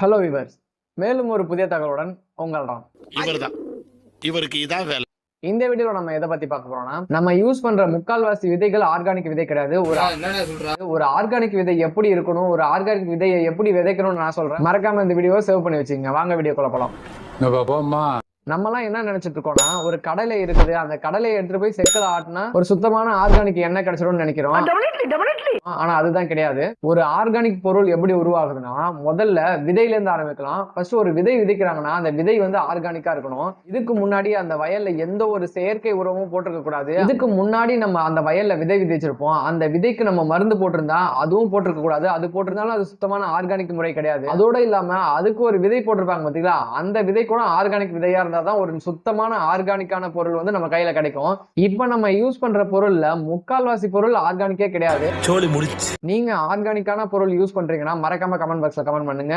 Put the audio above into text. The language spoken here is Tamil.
ஹலோ விவர்ஸ், மேலும் ஒரு புதிய தகவலுடன் உங்கள் ராம். இவர்தான், இவருக்கு இதான் வேலை. இந்த வீடியோல நம்ம எதை பத்தி பார்க்க போறோம்னா, நம்ம யூஸ் பண்ற முக்கால்வாசி விதைகள் ஆர்கானிக் விதை கிடையாது. ஒரு ஆர்கானிக் விதை எப்படி இருக்கணும், ஒரு ஆர்கானிக் விதையை எப்படி விதைக்கணும்னு நான் சொல்றேன். மறக்காம இந்த வீடியோவை சேவ் பண்ணி வச்சுங்க. வாங்க வீடியோக்குள்ள போலாம். நம்மலாம் என்ன நினைச்சிட்டு இருக்கோம்னா, ஒரு கடலை இருக்குது, அந்த கடலையை எடுத்துட்டு போய் செக்கல ஆட்டினா ஒரு சுத்தமான ஆர்கானிக் எண்ணெய் கிடைச்சிடும்னு நினைக்கிறோம். ஆனா அதுதான் கிடையாது. ஒரு ஆர்கானிக் பொருள் எப்படி உருவாகுதுன்னா, முதல்ல விதையில இருந்து ஆரம்பிக்கலாம். ஃபர்ஸ்ட் ஒரு விதை விதைக்கிறாங்கன்னா அந்த விதை வந்து ஆர்கானிக்கா இருக்கணும். இதுக்கு முன்னாடி அந்த வயல்ல எந்த ஒரு செயற்கை உரமும் போட்டிருக்க கூடாது. இதுக்கு முன்னாடி நம்ம அந்த வயல்ல விதை விதைச்சிருப்போம், அந்த விதைக்கு நம்ம மருந்து போட்டிருந்தா அதுவும் போட்டிருக்க கூடாது. அது போட்டிருந்தாலும் அது சுத்தமான ஆர்கானிக் முறை கிடையாது. அதோட இல்லாம அதுக்கு ஒரு விதை போட்டிருப்பாங்க பாத்தீங்களா, அந்த விதை கூட ஆர்கானிக் விதையா இருந்தா தான் ஒரு சுத்தமான ஆர்கானிக்கான பொருள் வந்து நம்ம கையில கிடைக்கும். இப்ப நம்ம யூஸ் பண்ற பொருள்ல முக்கால்வாசி பொருள் ஆர்கானிக்கே கிடையாது. நீங்க ஆர்கானிக்கான பொருள் யூஸ் பண்றீங்கன்னா மறக்காம கமெண்ட் பாக்ஸ்ல கமெண்ட் பண்ணுங்க.